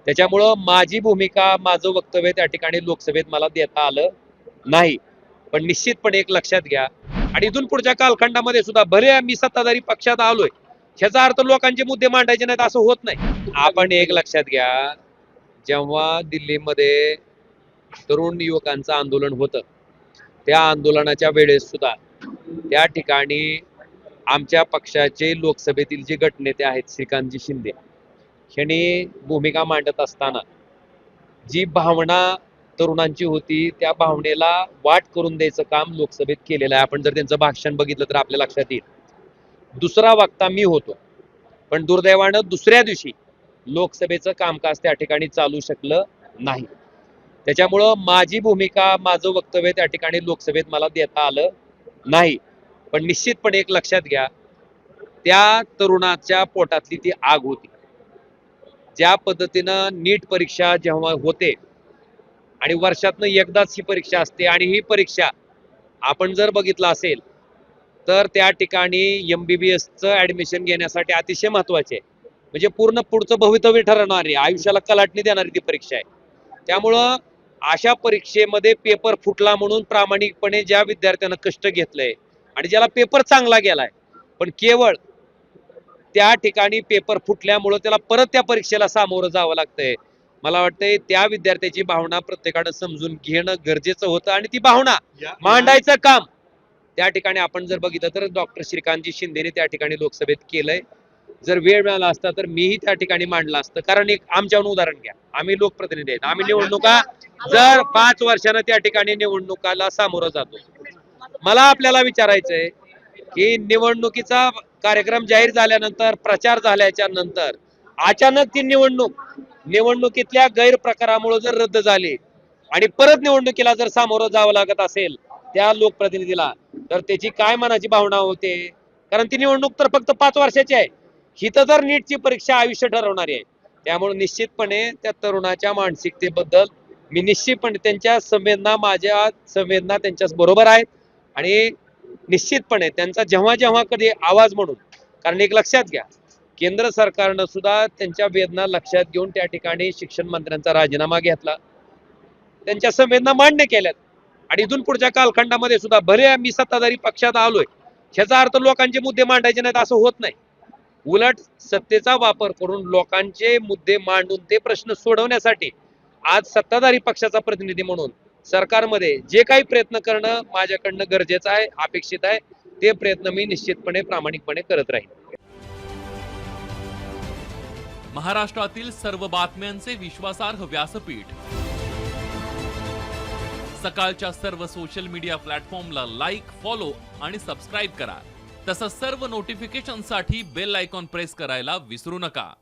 त्याच्यामुळं माझी भूमिका, माझं वक्तव्य त्या ठिकाणी लोकसभेत मला देता आलं नाही. पण निश्चितपणे एक लक्षात घ्या, आणि इथून पुढच्या कालखंडामध्ये सुद्धा भले आम्ही सत्ताधारी पक्षात आलोय, ह्याचा अर्थ लोकांचे मुद्दे मांडायचे नाहीत असं होत नाही. आपण एक लक्षात घ्या, जेव्हा दिल्लीमध्ये तरुण युवकांचं आंदोलन होतं, त्या आंदोलनाच्या वेळेस सुद्धा त्या ठिकाणी आमच्या पक्षाचे लोकसभेतील जे गटनेते आहेत श्रीकांतजी शिंदे, ह्यांनी भूमिका मांडत असताना जी भावना तरुणांची होती, त्या भावनेला वाट करून द्यायचं काम लोकसभेत केलेलं आहे. आपण जर त्यांचं भाषण बघितलं तर आपल्या लक्षात येईल. दुसरा वक्ता मी होतो, पण दुर्दैवानं दुसऱ्या दिवशी लोकसभेचं कामकाज त्या ठिकाणी चालू शकलं नाही. त्याच्यामुळं माझी भूमिका, माझं वक्तव्य त्या ठिकाणी लोकसभेत मला देता आलं नाही. पण निश्चितपणे एक लक्षात घ्या, त्या तरुणाच्या पोटातली ती आग होती. ज्या पद्धतीनं नीट परीक्षा जेव्हा होते आणि वर्षातनं एकदाच ही परीक्षा असते, आणि ही परीक्षा आपण जर बघितलं असेल तर त्या ठिकाणी MBBSचं ऍडमिशन घेण्यासाठी अतिशय महत्वाचे आहे. म्हणजे पूर्ण पुढचं भवितव्य ठरवणारी, आयुष्याला कलाटणी देणारी ती परीक्षा आहे. त्यामुळं अशा परीक्षेमध्ये पेपर फुटला म्हणून प्रामाणिकपणे ज्या विद्यार्थ्यानं कष्ट घेतलंय आणि ज्याला पेपर चांगला गेलाय, पण केवळ त्या ठिकाणी पेपर फुटल्यामुळं त्याला परत त्या परीक्षेला सामोरं जावं लागतंय. मला वाटतंय त्या विद्यार्थ्याची भावना प्रत्येकानं समजून घेणं गरजेचं होतं, आणि ती भावना मांडायचं काम त्या ठिकाणी आपण जर बघितलं तर डॉक्टर श्रीकांतजी शिंदेने त्या ठिकाणी लोकसभेत केलंय. जर वेळ मिळाला असता तर मीही त्या ठिकाणी मांडला असतं. कारण एक आमच्यावर उदाहरण घ्या, आम्ही लोकप्रतिनिधी आहेत, आम्ही निवडणुका जर 5 वर्षानं त्या ठिकाणी निवडणुकाला सामोरं जातो. मला आपल्याला विचारायचंय की निवडणुकीचा कार्यक्रम जाहीर झाल्यानंतर, प्रचार झाल्याच्या नंतर अचानक ती निवडणुकीतल्या गैरप्रकारामुळे जर रद्द झाली आणि परत निवडणुकीला जर सामोरं जावं लागत असेल त्या लोकप्रतिनिधीला, तर त्याची काय मनाची भावना होते? कारण ती निवडणूक तर फक्त 5 वर्षाची आहे, हिथं तर नीटची परीक्षा आयुष्य ठरवणारी आहे. त्यामुळे निश्चितपणे त्या तरुणाच्या मानसिकतेबद्दल मी निश्चितपणे त्यांच्या माझ्या संवेदना त्यांच्या बरोबर आहेत, आणि निश्चितपणे त्यांचा जेव्हा जेव्हा कधी आवाज म्हणून, कारण एक लक्षात घ्या, केंद्र सरकारनं सुद्धा त्यांच्या वेदना लक्षात घेऊन त्या ठिकाणी शिक्षण मंत्र्यांचा राजीनामा घेतला, त्यांच्या संवेदना मान्य केल्यात, आणि इथून पुढच्या कालखंडामध्ये सुद्धा भले आम्ही सत्ताधारी पक्षात आलोय, ह्याचा अर्थ लोकांचे मुद्दे मांडायचे नाहीत असं होत नाही. उलट सत्तेचा वापर करून लोकांचे मुद्दे मांडून ते प्रश्न सोडवण्यासाठी आज सत्ताधारी पक्षाचा प्रतिनिधी म्हणून सरकारमध्ये जे काही प्रयत्न करणं माझ्याकडनं गरजेचं आहे, अपेक्षित आहे, ते प्रयत्न मी निश्चितपणे प्रामाणिकपणे करत राहीन. महाराष्ट्रातील सर्व बातम्यांचे विश्वासार्ह व्यासपीठ, सकाळच्या सर्व सोशल मीडिया प्लॅटफॉर्मला लाईक, फॉलो आणि सबस्क्राईब करा. तसंच सर्व नोटिफिकेशनसाठी बेल आयकॉन प्रेस करायला विसरू नका.